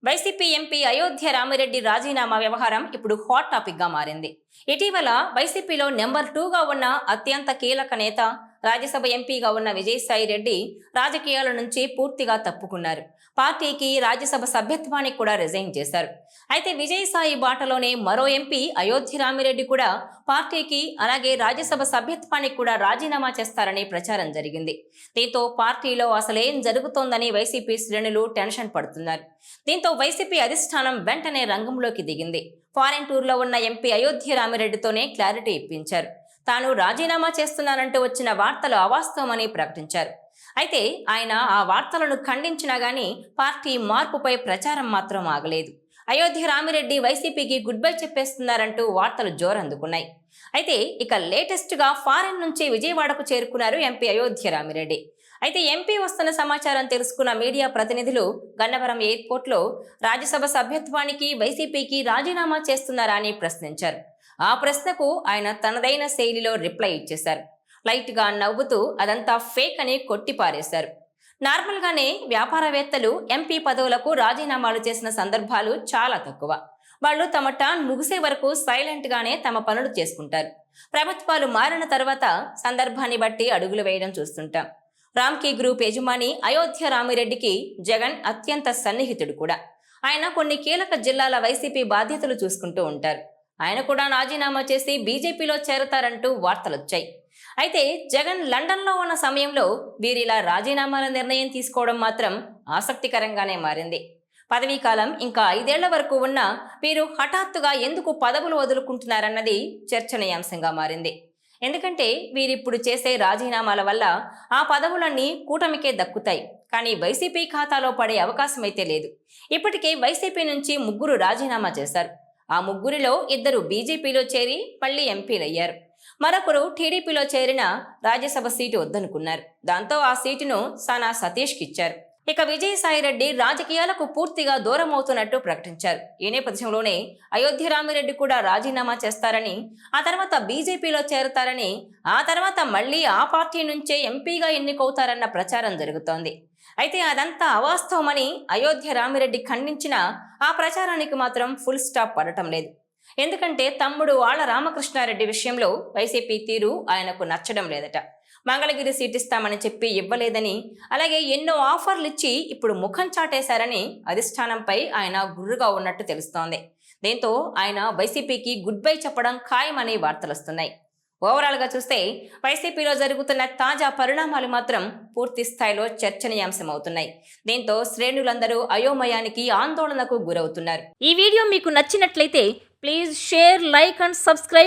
YCP MP Ayodhya Ramireddy రాజీనామా వ్యవహారం ఇప్పుడు హాట్ టాపిక్ గా మారింది. ఇటీవల వైసీపీలో నెంబర్ 2గా ఉన్న అత్యంత కీలక నేత, రాజ్యసభ ఎంపీగా ఉన్న విజయసాయి రెడ్డి రాజకీయాల నుంచి పూర్తిగా తప్పుకున్నారు. పార్టీకి రాజ్యసభ సభ్యత్వానికి కూడా రిజైన్ చేశారు. అయితే విజయసాయి బాటలోనే మరో ఎంపీ అయోధ్య రామిరెడ్డి కూడా పార్టీకి అలాగే రాజ్యసభ సభ్యత్వానికి కూడా రాజీనామా చేస్తారని ప్రచారం జరిగింది. దీంతో పార్టీలో అసలేం జరుగుతోందని వైసీపీ శ్రేణులు టెన్షన్ పడుతున్నారు. దీంతో వైసీపీ అధిష్టానం వెంటనే రంగంలోకి దిగింది. ఫారెన్ టూర్లో ఉన్న ఎంపీ అయోధ్య రామిరెడ్డితోనే క్లారిటీ ఇప్పించారు. తాను రాజీనామా చేస్తున్నానంటూ వచ్చిన వార్తలు అవాస్తవమని ప్రకటించారు. అయితే ఆయన ఆ వార్తలను ఖండించినా గానీ పార్టీ మార్పుపై ప్రచారం మాత్రం ఆగలేదు. అయోధ్య రామిరెడ్డి వైసీపీకి గుడ్ బై చెప్పేస్తున్నారంటూ వార్తలు జోరందుకున్నాయి. అయితే ఇక లేటెస్ట్ గా ఫారెన్ నుంచి విజయవాడకు చేరుకున్నారు ఎంపీ అయోధ్య రామిరెడ్డి. అయితే ఎంపీ వస్తున్న సమాచారం తెలుసుకున్న మీడియా ప్రతినిధులు గన్నవరం ఎయిర్పోర్ట్లో రాజ్యసభ సభ్యత్వానికి వైసీపీకి రాజీనామా చేస్తున్నారా అని ప్రశ్నించారు. ఆ ప్రశ్నకు ఆయన తనదైన శైలిలో రిప్లై ఇచ్చేశారు. లైట్ గా నవ్వుతూ అదంతా ఫేక్ అని కొట్టిపారేశారు. నార్మల్ గానే వ్యాపారవేత్తలు ఎంపీ పదవులకు రాజీనామాలు చేసిన సందర్భాలు చాలా తక్కువ. వాళ్ళు తమ టర్న్ ముగిసే వరకు సైలెంట్ గానే తమ పనులు చేసుకుంటారు. ప్రభుత్వాలు మారిన తర్వాత సందర్భాన్ని బట్టి అడుగులు వేయడం చూస్తుంటాం. రామ్కీ గ్రూప్ యజమాని అయోధ్య రామిరెడ్డికి జగన్ అత్యంత సన్నిహితుడు కూడా. ఆయన కొన్ని కీలక జిల్లాల వైసీపీ బాధ్యతలు చూసుకుంటూ ఉంటారు. ఆయన కూడా రాజీనామా చేసి బీజేపీలో చేరతారంటూ వార్తలొచ్చాయి. అయితే జగన్ లండన్లో ఉన్న సమయంలో వీరిలా రాజీనామాల నిర్ణయం తీసుకోవడం మాత్రం ఆసక్తికరంగానే మారింది. పదవీ కాలం ఇంకా 5 ఏళ్ల వరకు ఉన్న వీరు హఠాత్తుగా ఎందుకు పదవులు వదులుకుంటున్నారన్నది చర్చనీయాంశంగా మారింది. ఎందుకంటే వీరిప్పుడు చేసే రాజీనామాల వల్ల ఆ పదవులన్నీ కూటమికే దక్కుతాయి, కానీ వైసీపీ ఖాతాలో పడే అవకాశం అయితే లేదు. ఇప్పటికే వైసీపీ నుంచి 3 రాజీనామా చేశారు. ఆ 3లో 2 బీజేపీలో చేరి మళ్లీ ఎంపీలయ్యారు. మరొకరు టీడీపీలో చేరిన రాజ్యసభ సీటు వద్దనుకున్నారు. దాంతో ఆ సీటును సానా సతీష్కి ఇచ్చారు. ఇక విజయసాయిరెడ్డి రాజకీయాలకు పూర్తిగా దూరం అవుతున్నట్టు ప్రకటించారు. ఈ నేపథ్యంలోనే అయోధ్య రామిరెడ్డి కూడా రాజీనామా చేస్తారని, ఆ తర్వాత బీజేపీలో చేరతారని, ఆ తర్వాత మళ్లీ ఆ పార్టీ నుంచే ఎంపీగా ఎన్నికవుతారన్న ప్రచారం జరుగుతోంది. అయితే అదంతా అవాస్తవమని అయోధ్య రామిరెడ్డి ఖండించినా ఆ ప్రచారానికి మాత్రం ఫుల్ స్టాప్ పడటం లేదు. ఎందుకంటే తమ్ముడు ఆళ్ల రామకృష్ణారెడ్డి విషయంలో వైసీపీ తీరు ఆయనకు నచ్చడం లేదట. మంగళగిరి సీట్ ఇస్తామని చెప్పి ఇవ్వలేదని, అలాగే ఎన్నో ఆఫర్లు ఇచ్చి ఇప్పుడు ముఖం చాటేశారని అధిష్టానంపై ఆయన గుర్రుగా ఉన్నట్టు తెలుస్తోంది. దీంతో ఆయన వైసీపీకి గుడ్ బై చెప్పడం ఖాయమని వార్తలొస్తున్నాయి. ఓవరాల్ గా చూస్తే వైసీపీలో జరుగుతున్న తాజా పరిణామాలు మాత్రం పూర్తి స్థాయిలో చర్చనీయాంశమవుతున్నాయి. దీంతో శ్రేణులందరూ అయోమయానికి, ఆందోళనకు గురవుతున్నారు. ఈ వీడియో మీకు నచ్చినట్లయితే please share, like and subscribe.